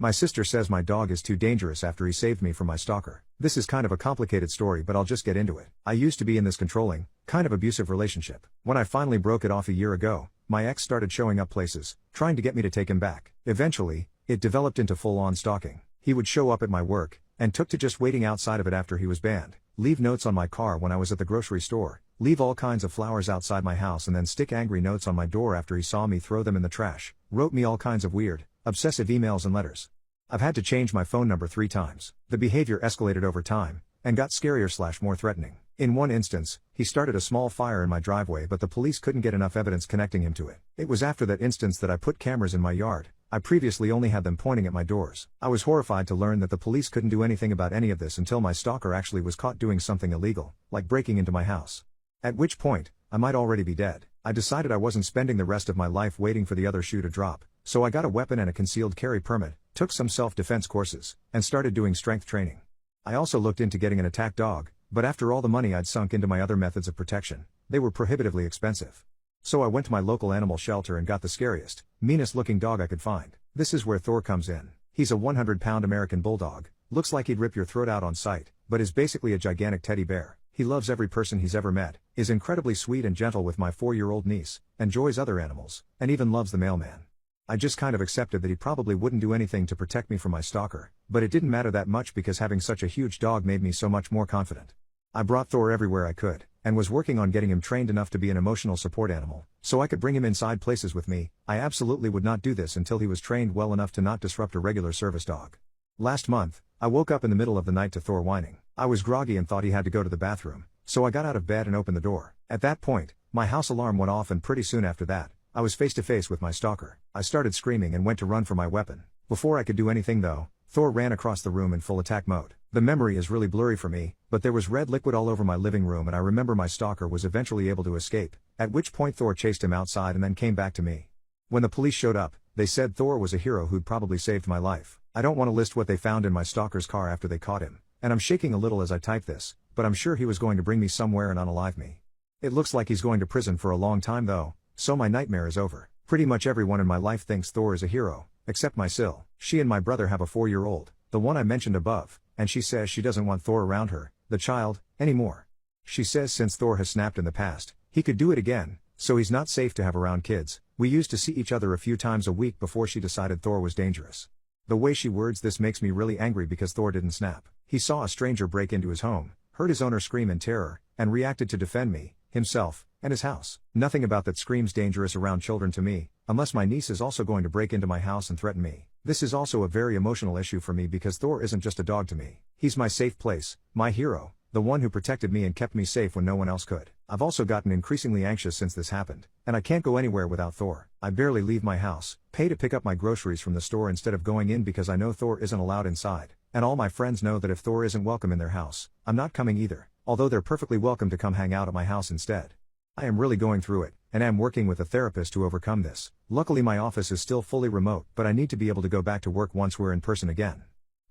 My sister says my dog is too dangerous after he saved me from my stalker. This is kind of a complicated story, but I'll just get into it. I used to be in this controlling, kind of abusive relationship. When I finally broke it off a year ago, my ex started showing up places, trying to get me to take him back. Eventually, it developed into full-on stalking. He would show up at my work, and took to just waiting outside of it after he was banned, leave notes on my car when I was at the grocery store, leave all kinds of flowers outside my house, and then stick angry notes on my door after he saw me throw them in the trash, wrote me all kinds of weird, obsessive emails and letters. I've had to change my phone number 3 times. The behavior escalated over time, and got scarier/more threatening. In one instance, he started a small fire in my driveway, but the police couldn't get enough evidence connecting him to it. It was after that instance that I put cameras in my yard. I previously only had them pointing at my doors. I was horrified to learn that the police couldn't do anything about any of this until my stalker actually was caught doing something illegal, like breaking into my house. At which point, I might already be dead. I decided I wasn't spending the rest of my life waiting for the other shoe to drop, so I got a weapon and a concealed carry permit, took some self-defense courses, and started doing strength training. I also looked into getting an attack dog, but after all the money I'd sunk into my other methods of protection, they were prohibitively expensive. So I went to my local animal shelter and got the scariest, meanest looking dog I could find. This is where Thor comes in. He's a 100-pound American bulldog, looks like he'd rip your throat out on sight, but is basically a gigantic teddy bear. He loves every person he's ever met, is incredibly sweet and gentle with my 4-year-old niece, enjoys other animals, and even loves the mailman. I just kind of accepted that he probably wouldn't do anything to protect me from my stalker, but it didn't matter that much because having such a huge dog made me so much more confident. I brought Thor everywhere I could, and was working on getting him trained enough to be an emotional support animal, so I could bring him inside places with me. I absolutely would not do this until he was trained well enough to not disrupt a regular service dog. Last month, I woke up in the middle of the night to Thor whining. I was groggy and thought he had to go to the bathroom, so I got out of bed and opened the door. At that point, my house alarm went off, and pretty soon after that, I was face to face with my stalker. I started screaming and went to run for my weapon. Before I could do anything though, Thor ran across the room in full attack mode. The memory is really blurry for me, but there was red liquid all over my living room, and I remember my stalker was eventually able to escape, at which point Thor chased him outside and then came back to me. When the police showed up, they said Thor was a hero who'd probably saved my life. I don't want to list what they found in my stalker's car after they caught him, and I'm shaking a little as I type this, but I'm sure he was going to bring me somewhere and unalive me. It looks like he's going to prison for a long time though, so my nightmare is over. Pretty much everyone in my life thinks Thor is a hero, except my Sil. She and my brother have a 4-year-old, the one I mentioned above, and she says she doesn't want Thor around her, the child, anymore. She says since Thor has snapped in the past, he could do it again, so he's not safe to have around kids. We used to see each other a few times a week before she decided Thor was dangerous. The way she words this makes me really angry because Thor didn't snap. He saw a stranger break into his home, heard his owner scream in terror, and reacted to defend me, himself, and his house. Nothing about that screams dangerous around children to me, unless my niece is also going to break into my house and threaten me. This is also a very emotional issue for me because Thor isn't just a dog to me. He's my safe place, my hero, the one who protected me and kept me safe when no one else could. I've also gotten increasingly anxious since this happened, and I can't go anywhere without Thor. I barely leave my house, pay to pick up my groceries from the store instead of going in because I know Thor isn't allowed inside, and all my friends know that if Thor isn't welcome in their house, I'm not coming either, although they're perfectly welcome to come hang out at my house instead. I am really going through it, and am working with a therapist to overcome this. Luckily my office is still fully remote, but I need to be able to go back to work once we're in person again.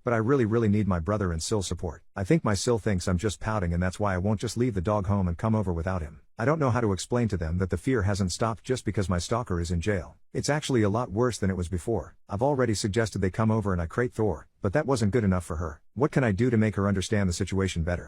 But I really need my brother and Sil support. I think my Sil thinks I'm just pouting, and that's why I won't just leave the dog home and come over without him. I don't know how to explain to them that the fear hasn't stopped just because my stalker is in jail. It's actually a lot worse than it was before. I've already suggested they come over and I crate Thor, but that wasn't good enough for her. What can I do to make her understand the situation better?